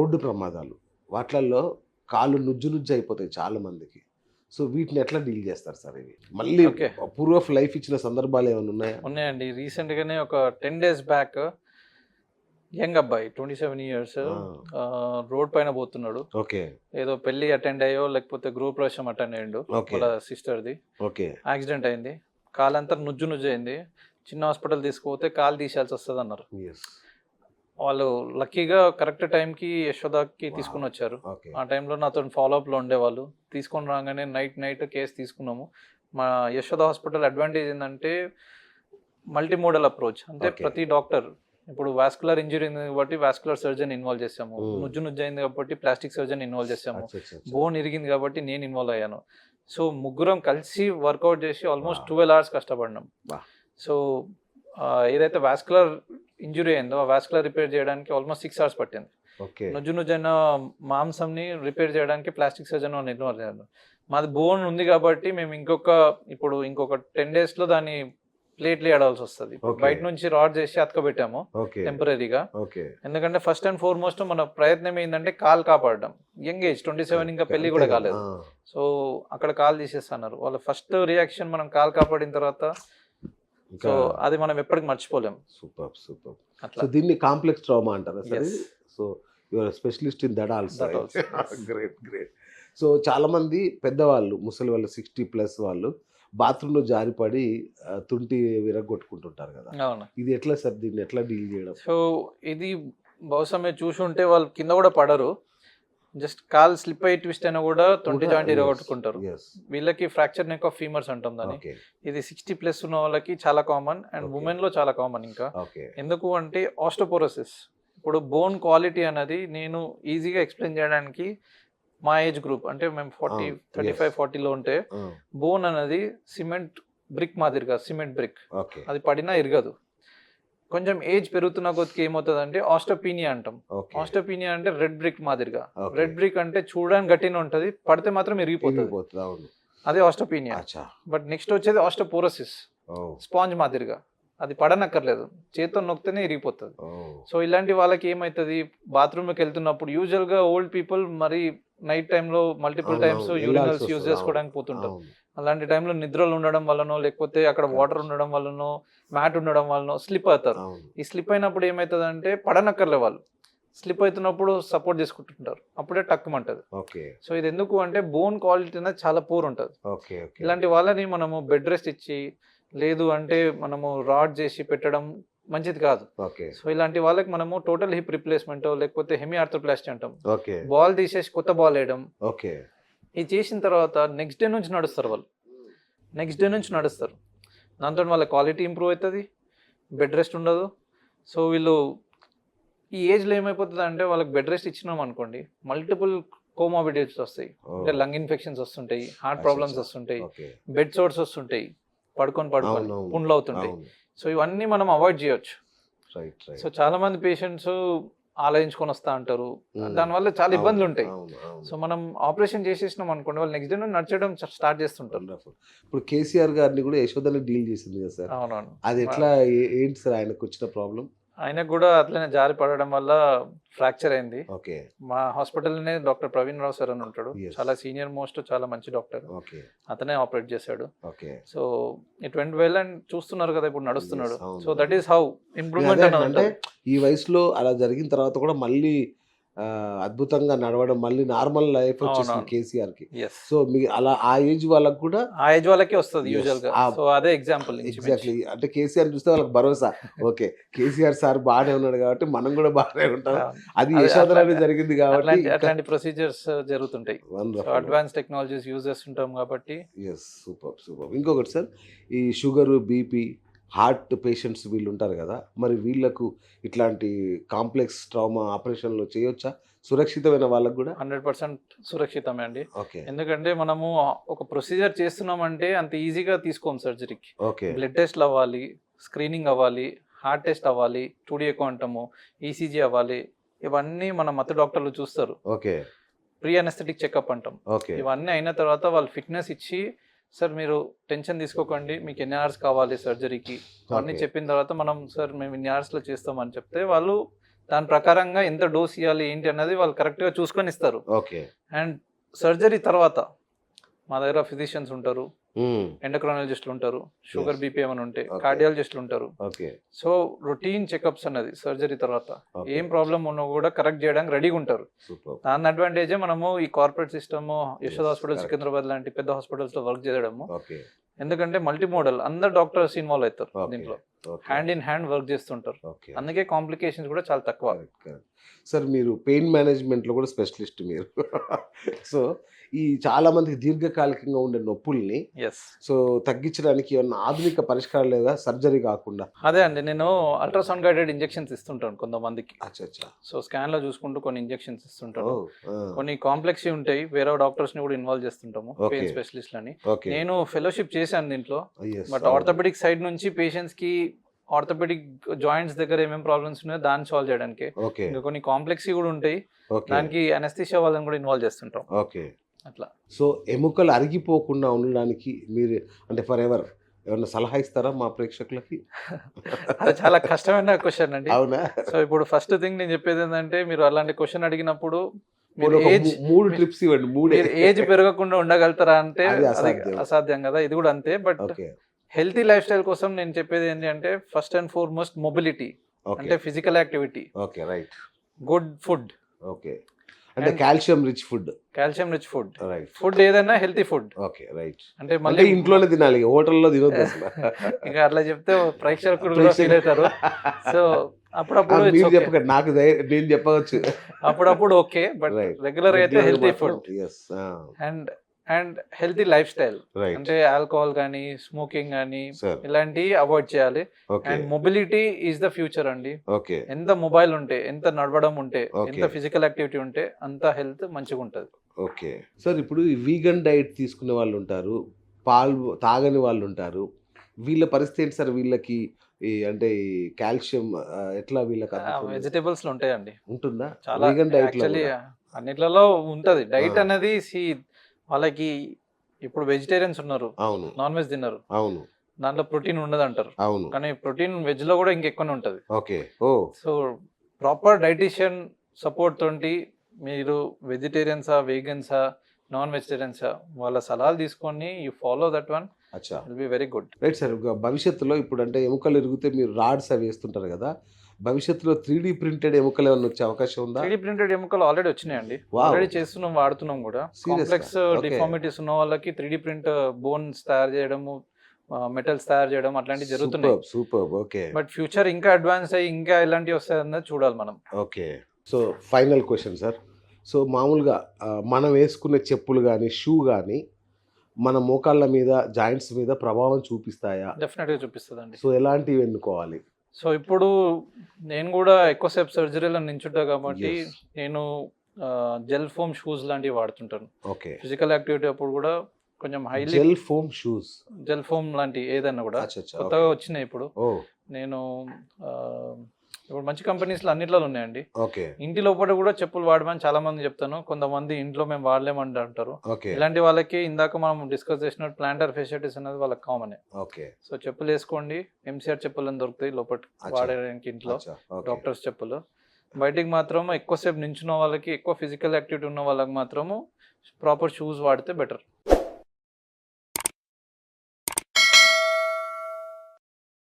Road ప్రమాదాలు వాటిల్లో కాళ్ళు నుజ్జు నుజ్జు అయిపోతాయి చాలా మందికి. సో వీటిని ఎట్లా డీల్ చేస్తారు సార్? ఇవి మళ్ళీ ఓకే. ప్రూఫ్ ఆఫ్ లైఫ్ ఇచ్చిన సందర్భాలు ఏమైనా ఉన్నాయా? ఉన్నాయండి. రీసెంట్‌గానే ఒక 10 days బ్యాక్ యంగ్ అబ్బాయి 27 ఇయర్స్ రోడ్ పైన పోతున్నాడు. ఓకే. ఏదో పెళ్లి అటెండ్ అయ్యో లేకపోతే గృహప్రవేశం అటెండ్ అయ్యిండు ఓకే. వాళ్ళ సిస్టర్ది. ఓకే. యాక్సిడెంట్ అయింది. కాలంతా నుజ్జు నుజ్జు అయింది. చిన్న హాస్పిటల్ తీసుకుపోతే కాలు తీసేయాల్సి వస్తుంది అన్నారు. ఎస్. వాళ్ళు లక్కీగా కరెక్ట్ టైంకి యశోదాకి తీసుకుని వచ్చారు. ఓకే. ఆ టైంలో నాతో ఫాలోఅప్లో ఉండేవాళ్ళు. తీసుకొని రాగానే నైట్ కేసు తీసుకున్నాము. మా యశోద హాస్పిటల్ అడ్వాంటేజ్ ఏంటంటే మల్టీ మోడల్ అప్రోచ్. అంటే Okay. ప్రతి డాక్టర్ ఇప్పుడు వాస్కులర్ ఇంజరీ ఉంది కాబట్టి వాస్కులర్ సర్జన్ ఇన్వాల్వ్ చేసాము. నుజ్జు అయింది కాబట్టి ప్లాస్టిక్ సర్జన్ ఇన్వాల్వ్ చేసాము. బోన్ ఇరిగింది కాబట్టి నేను ఇన్వాల్వ్ అయ్యాను. సో ముగ్గురం కలిసి వర్కౌట్ చేసి ఆల్మోస్ట్ 12 hours కష్టపడినాం. Wow. సో ఏదైతే వాస్కులర్ ఇంజురీ అయిందో ఆ వాస్కులర్ రిపేర్ చేయడానికి ఆల్మోస్ట్ 6 hours పట్టింది. ఓకే. నుజ్జైన మాంసంని రిపేర్ చేయడానికి ప్లాస్టిక్ సర్జన్ ఇన్వాల్వ్ అయ్యాను. మాది బోన్ ఉంది కాబట్టి మేము ఇంకొక 10 days లో దాన్ని ప్లేట్లు వేయాల్సి వస్తుంది. Okay. బయట నుంచి రాడ్ చేసి అతకబెట్టాము ఓకే. టెంపరీగా. ఓకే. ఎందుకంటే ఫస్ట్ అండ్ ఫార్మోస్ట్ మన ప్రయత్నం ఏంటంటే కాలు కాపాడడం. యంగ్ ఏజ్ 27, ఇంకా పెళ్లి కూడా కాలేదు. సో అక్కడ కాలు తీసేస్తున్నారు. వాళ్ళ ఫస్ట్ రియాక్షన్ మనం కాలు కాపాడిన తర్వాత సో అది మనం ఎప్పటికి మర్చిపోలేం. Super super. అట్లా సో దీన్ని కాంప్లెక్స్ ట్రామా అంటారా sir? Yes. So your specialist in that also. That also, yes. Great great. So చాలా మంది పెద్దవాళ్ళు, ముసలి వాళ్ళు, 60+ వాళ్ళు బాత్రూంలో జారిపడి తుంటి విరగొట్టుకుంటుంటారు కదా. అవును. ఇది ఎట్లా సార్? దీన్ని ఎట్లా డీల్ చేయడం? సో ఇది బహుశా మీరు చూసి ఉంటే వాళ్ళు కింద కూడా పడరు. జస్ట్ కాల్ స్లిప్ అయ్యి ట్విస్ట్ అయినా కూడా తొంటి జాయింట్ ఇరగొట్టుకుంటారు. Yes. వీళ్ళకి ఫ్రాక్చర్ నెక్ ఆఫ్ ఫీమర్స్ అంటాం దాన్ని. ఓకే. ఇది 60+ ఉన్న వాళ్ళకి చాలా కామన్ అండ్ Okay. ఉమెన్ లో చాలా కామన్. ఇంకా ఓకే. ఎందుకు అంటే ఆస్టోపోరోసిస్. ఇప్పుడు బోన్ క్వాలిటీ అనేది నేను ఈజీగా ఎక్స్ప్లెయిన్ చేయడానికి మా ఏజ్ గ్రూప్ అంటే మేము 35-40లో ఉంటే బోన్ అనేది సిమెంట్ బ్రిక్ మాదిరిగా, సిమెంట్ బ్రిక్. ఓకే. అది పడినా ఇరగదు. కొంచెం ఏజ్ పెరుగుతున్న కొద్దికి ఏమవుతుంది అంటే ఆస్టోపీనియా అంటాం. ఓకే. ఆస్టోపీనియా అంటే రెడ్ బ్రిక్ మాదిరిగా. Okay. రెడ్ బ్రిక్ అంటే చూడడానికి గట్టిగా ఉంటుంది, పడితే మాత్రం ఇరిగిపోతుంది. ఇరిగిపోతుంది. అవును. అదే ఆస్టోపీనియా. అచ్చా. బట్ నెక్స్ట్ వచ్చేది ఆస్టోపోరోసిస్. ఓ. స్పాంజ్ మాదిరిగా, అది పడనక్కర్లేదు, చేతితో నొక్కితేనే ఇరిగిపోతుంది. ఓ. సో ఇలాంటి వాళ్ళకి ఏమవుతుంది, బాత్రూమ్కి వెళ్తున్నప్పుడు యూజువల్గా ఓల్డ్ పీపుల్ మరి నైట్ టైంలో మల్టిపుల్ అవును, టైమ్స్ అవును. యూరినల్స్ వెళ్ళాల్సి యూజ్ వస్తుంది. చేసుకోవడానికి పోతుంటారు. అవును. అలాంటి టైంలో నిద్రలు ఉండడం వల్లనో లేకపోతే అక్కడ వాటర్ ఉండడం వల్లనో మ్యాట్ ఉండడం వల్లనో స్లిప్ అవుతారు. అవును. ఈ స్లిప్ అయినప్పుడు ఏమవుతుంది అంటే పడనక్కర్లే, వాళ్ళు స్లిప్ అవుతున్నప్పుడు సపోర్ట్ చేసుకుంటుంటారు, అప్పుడే టక్కుమంటది. ఓకే. సో ఇది ఎందుకు అంటే బోన్ క్వాలిటీ అనేది చాలా పూర్ ఉంటుంది. ఓకే. ఓకే. ఇలాంటి వాళ్ళని మనము బెడ్ రెస్ట్ ఇచ్చి లేదు అంటే మనము రాడ్ చేసి పెట్టడం మంచిది కాదు. ఓకే. సో ఇలాంటి వాళ్ళకి మనము టోటల్ హిప్ రిప్లేస్మెంట్ లేకపోతే హెమీ ఆర్థోప్లాస్టీ అంటాం. ఓకే. బాల్ తీసేసి కొత్త బాల్ వేయడం. ఓకే. ఇది చేసిన తర్వాత నెక్స్ట్ డే నుంచి నడుస్తారు వాళ్ళు. నెక్స్ట్ డే నుంచి నడుస్తారు. దాంతో వాళ్ళ క్వాలిటీ ఇంప్రూవ్ అవుతుంది, బెడ్ రెస్ట్ ఉండదు. సో వీళ్ళు ఈ ఏజ్లో ఏమైపోతుంది అంటే వాళ్ళకి బెడ్ రెస్ట్ ఇచ్చినాం అనుకోండి, మల్టిపుల్ కోమాబిడిటీస్ వస్తాయి. అంటే లంగ్ ఇన్ఫెక్షన్స్ వస్తుంటాయి, హార్ట్ ప్రాబ్లమ్స్ వస్తుంటాయి, ఓకే. బెడ్ సోర్స్ వస్తుంటాయి, పడుకొని అవును. పుండ్లు అవుతుంటాయి. అవును. సో ఇవన్నీ మనం అవాయిడ్ చేయొచ్చు. Right right. సో చాలా మంది పేషెంట్స్ ఆలోచించుకొని వస్తా అంటారు, దానివల్ల చాలా ఇబ్బందులు ఉంటాయి. అవును, అవును. సో మనం ఆపరేషన్ చేసేసినాం అనుకోండి, వాళ్ళు నెక్స్ట్ డే నుండి నడిచడం స్టార్ట్ చేస్తుంటారు. Wonderful. ఇప్పుడు కేసీఆర్ గారిని కూడా యశోదని డీల్ చేసింది కదా సార్. అవునవును. అది ఎట్లా ఏంటి సార్ ఆయనకు వచ్చిన ప్రాబ్లం? ఆయనకు కూడా అట్లనే జారి పడడం వల్ల ఫ్రాక్చర్ అయింది. ఓకే. మా హాస్పిటల్లోనే డాక్టర్ ప్రవీణ్ రావు సార్ అని ఉంటాడు. Yes. చాలా సీనియర్ మోస్ట్, చాలా మంచి డాక్టర్. ఓకే. అతనే ఆపరేట్ చేశాడు. Okay. So it went well and చూస్తున్నారు కదా ఇప్పుడు నడుస్తున్నాడు. Yes, అవును. So that is how improvement అదే అంటే అనేది. ఈ వయసులో అలా జరిగిన తర్వాత కూడా మళ్ళీ అద్భుతంగా నడవడం, మళ్ళీ నార్మల్ లైఫ్ వచ్చేసింది అవునవును. కేసీఆర్ కి. ఎస్, సో మీ అలా ఆ ఏజ్ వాళ్ళకు కూడా ఆ ఏజ్ వాళ్ళకే వస్తుంది Yes. యూజువల్ గా. ఆ- సో అదే ఎగ్జాంపుల్. ఎగ్జాక్ట్లీ అంటే కేసీఆర్ చూస్తే వాళ్ళకి భరోసా, ఓకే కేసీఆర్ సార్ బాగానే ఉన్నాడు కాబట్టి మనం కూడా బాగానే ఉంటాం. అది అదే యశోదరాని అట్లా- జరిగింది కాబట్టి అట్లాంటి ప్రొసీజర్స్ జరుగుతుంటాయి. సో అడ్వాన్స్ టెక్నాలజీస్ యూజ్ చేస్తుంటాం కాబట్టి. Yes, super super. ఇంకొకటి సార్, ఈ షుగరు, బీపీ, హార్ట్ పేషెంట్స్ వీళ్ళు ఉంటారు కదా, మరి వీళ్ళకు ఇట్లాంటి కాంప్లెక్స్ ట్రామా ఆపరేషన్లు చేయొచ్చా సురక్షితమైన వాళ్ళకు కూడా? 100% సురక్షితమే అండి. ఓకే. ఎందుకంటే మనము ఒక ప్రొసీజర్ చేస్తున్నామంటే అంత ఈజీగా తీసుకోం సర్జరీకి. ఓకే. బ్లడ్ టెస్ట్లు అవ్వాలి, స్క్రీనింగ్ అవ్వాలి, హార్ట్ టెస్ట్ అవ్వాలి, 2D ఎకో అంటాము, ఈసీజీ అవ్వాలి. ఇవన్నీ మన మత డాక్టర్లు చూస్తారు. ఓకే. ప్రీ అనెస్థెటిక్ చెకప్ అంటాం. ఓకే. ఇవన్నీ అయిన తర్వాత వాళ్ళు ఫిట్నెస్ ఇచ్చి, సార్ మీరు టెన్షన్ తీసుకోకండి, మీకు ఎన్ని అవర్స్ కావాలి సర్జరీకి, అవన్నీ Okay. చెప్పిన తర్వాత మనం సార్ మేము ఇన్ని అవర్స్లో చేస్తామని చెప్తే వాళ్ళు దాని ప్రకారంగా ఎంత డోస్ ఇవ్వాలి ఏంటి అన్నది వాళ్ళు కరెక్ట్గా చూసుకొని ఇస్తారు. ఓకే. అండ్ సర్జరీ తర్వాత మా దగ్గర ఫిజిషియన్స్ ఉంటారు, హ్మ్. ఎండోక్రైనాలజిస్టులు ఉంటారు, షుగర్ Yes. బీపీ ఏమైనా ఉంటే Okay. కార్డియాలజిస్టులు ఉంటారు. ఓకే. సో రొటీన్ చెకప్స్ అన్నది సర్జరీ తర్వాత Okay. ఏం ప్రాబ్లం ఉన్నా కూడా కరెక్ట్ చేయడానికి రెడీగా ఉంటారు. సూపర్. దాని అడ్వాంటేజే మనము ఈ corporate system Yashoda Yes, hospital, correct. Secunderabad లాంటి పెద్ద హాస్పిటల్స్ లో వర్క్ చేయడము. ఓకే. ఎందుకంటే మల్టీ మోడల్ అందరు డాక్టర్స్ ఇన్వాల్వ్ అవుతారు ఓకే. దీంట్లో, okay. Hand in hand work చేస్తుంటారు. ఓకే. అందుకే కాంప్లికేషన్స్ కూడా చాలా తక్కువ. Correct, correct. సార్ మీరు పెయిన్ మేనేజ్మెంట్లో కూడా స్పెషలిస్ట్ మీరు. సో ఈ చాలా మందికి దీర్ఘకాలికంగా ఉండే నొప్పుల్ని ఎస్, సో తగ్గించడానికి ఏమన్నా ఆధునిక పరిష్కారం లేదా సర్జరీ కాకుండా? అదే అండి, నేను అల్ట్రాసౌండ్ గైడెడ్ ఇంజెక్షన్స్ ఇస్తుంటాను కొంతమందికి. అచ్చా అచ్చా. సో స్కాన్ లో చూసుకుంటూ కొన్ని ఇంజెక్షన్స్ ఇస్తుంటాను. ఓ, కొన్ని కాంప్లెక్స్ ఉంటాయి, వేరే డాక్టర్స్ ని కూడా ఇన్వాల్వ్ చేస్తుంటాము, Okay. పెయిన్ స్పెషలిస్ట్ అని. ఓకే. నేను ఫెలోషిప్ చేశాను దీంట్లో. Yes, బట్ అవును. ఆర్థోపెడిక్ సైడ్ నుంచి పేషెంట్స్ కి ఆర్థోపెడిక్ జాయింట్స్ దగ్గర ఏమేమి ప్రాబ్లమ్స్ ఉన్నాయో దాన్ని సాల్వ్ చేయడానికి. ఓకే. ఇంకా కొన్ని కాంప్లెక్స్ కూడా ఉంటాయి, ఓకే. దానికి అనస్థీషియా వాళ్ళని కూడా ఇన్వాల్వ్ చేస్తుంటాం ఓకే. అట్లా. సో ఎముకలు అరిగిపోకుండా ఉండడానికి మీరు అంటే ఫర్ ఎవర్ ఏమన్నా సలహా ఇస్తారా మా ప్రేక్షకులకి? అది చాలా కష్టమైన క్వశ్చన్ అండి. అవునా? సో ఇప్పుడు ఫస్ట్ థింగ్ నేను చెప్పేది ఏంటంటే, మీరు అలాంటి క్వశ్చన్ అడిగినప్పుడు పోనీ ఒక ఏజ్ 3 ట్రిప్స్ ఇవ్వండి. 3 ఏజ్ పెరగకుండా ఉండగలుగుతారా అంటే అది అది అసాధ్యం. అసాధ్యం కదా. ఇది కూడా అంతే. But okay. Healthy life style కోసం నేను చెప్పేది ఏంటి అంటే, first and foremost mobility, okay. అంటే physical activity, okay. Right. Good food, okay. అంటే calcium rich food. Calcium rich food. Right. Food ఏదైనా హెల్తీ ఫుడ్. ఓకే. రైట్. అంటే అంటే మళ్ళీ ఇంట్లోనే తినాలి, హోటల్లో తినొద్దు అసలు. ఇంకా అట్లా చెప్తే ప్రేక్షకులు కూడా ఫీల్ అవుతారు. సో అప్పుడప్పుడు అది it's మీరు okay. చెప్పకండి, నాకు నేను చెప్పవచ్చు. అప్పుడప్పుడు ఓకే, బట్ Right. రెగ్యులర్ అయితే healthy food yes. And healthy life style. Right. అంటే ఆల్కహాల్ కానీ, స్మోకింగ్ కానీ సార్. ఇలాంటివి అవాయిడ్ చేయాలి. Okay. And mobility is the future అండి. ఓకే. ఎంత మొబైల్ ఉంటే, ఎంత నడవడం ఉంటే, Okay. ఎంత ఫిజికల్ యాక్టివిటీ ఉంటే అంత హెల్త్ మంచిగా ఉంటుంది. ఓకే. సార్ ఇప్పుడు ఈ వీగన్ డైట్ తీసుకునే వాళ్ళు ఉంటారు, పాలు తాగని వాళ్ళు ఉంటారు. వీళ్ళ పరిస్థితి ఏంటి సార్? వీళ్ళకి ఈ అంటే ఈ కాల్షియం ఎట్లా వీళ్ళకి అందుతుంది? వెజిటేబుల్స్ లో ఉంటాయండి ఉంటుందా చాలా. వీగన్ డైట్ లో యాక్చువల్లీ కూడా? అన్నిట్లలో ఉంటది డైట్ Ah. అనేది. వాళ్ళకి ఇప్పుడు వెజిటేరియన్స్ ఉన్నారు, అవును, నాన్ వెజ్ తిన్నారు, అవును, దాంట్లో ప్రోటీన్ ఉండదు అంటారు. అవును. కానీ ప్రోటీన్ వెజ్ లో కూడా ఇంకెక్కువ ఉంటది. ఓకే. ఓ, సో ప్రాపర్ డైటీషియన్ సపోర్ట్ తోటి మీరు వెజిటేరియన్సా, వేగన్సా, నాన్ వెజిటేరియన్సా, వాళ్ళ సలహాలు తీసుకొని యూ ఫాలో దట్ వన్, అచ్చా. Will be very good. Right sir. భవిష్యత్తులో ఇప్పుడు అంటే ఎముకలు ఇరిగితే మీరు రాడ్స్ అవి వేస్తుంటారు కదా, భవిష్యత్తులో 3D ప్రింటెడ్ ఎముకలు ఏమైనా వచ్చే అవకాశం ఉందా? 3D ప్రింటెడ్ ఎముకలు ఆల్రెడీ వచ్చినాయండి, Wow. ఆల్రెడీ చేస్తున్నాం, వాడుతున్నాం కూడా. Seriously? Complex Okay. డిఫార్మిటీస్ ఉన్న వాళ్ళకి 3D ప్రింట్ బోన్స్ తయారు చేయడము, మెటల్స్ తయారు చేయడం అట్లాంటివి జరుగుతున్నాయి. సూపర్. ఓకే. బట్ ఫ్యూచర్ ఇంకా అడ్వాన్స్ అయ్యి ఇంకా ఎలాంటివి వస్తాయి అన్నది చూడాలి మనం. Okay. So final question sir. So మామూలుగా మనం వేసుకునే చెప్పులు కానీ షూ కానీ మన మోకాళ్ళ మీద జాయింట్స్ మీద ప్రభావం చూపిస్తాయా? డెఫినెట్ గా చూపిస్తుందండి. సో ఎలాంటివి ఎన్నుకోవాలి? సో ఇప్పుడు నేను కూడా ఎక్కువసేపు సర్జరీలో నించుంటా కాబట్టి Yes. నేను జెల్ ఫోమ్ షూస్ లాంటివి వాడుతుంటాను. ఓకే. ఫిజికల్ యాక్టివిటీ అప్పుడు కూడా కొంచెం highly gel foam shoes. Gel foam లాంటి ఏదైనా కూడా అచ్చా అచ్చా. కొత్తగా ఓకే. వచ్చినాయి ఇప్పుడు. ఓ, నేను ఇప్పుడు మంచి కంపెనీస్లో అన్నిట్లో ఉన్నాయండి. ఓకే. ఇంటి లోపల కూడా చెప్పులు వాడమని చాలా మంది చెప్తాను. కొంతమంది ఇంట్లో మేము వాడలేమని అంటారు. ఓకే. ఇలాంటి వాళ్ళకి ఇందాక మనం డిస్కస్ చేసినట్టు ప్లాంటర్ ఫెసిలిటీస్ అనేది వాళ్ళకి కామనే. ఓకే. సో చెప్పులు వేసుకోండి, ఎంసీఆర్ చెప్పులు అని దొరుకుతాయి లోపల అచ్చా. వాడడానికి ఇంట్లో, అచ్చా. ఓకే. డాక్టర్స్ చెప్పులు. బయటికి మాత్రం ఎక్కువసేపు నించున్న వాళ్ళకి, ఎక్కువ ఫిజికల్ యాక్టివిటీ ఉన్న వాళ్ళకి మాత్రము ప్రాపర్ షూస్ వాడితే బెటర్.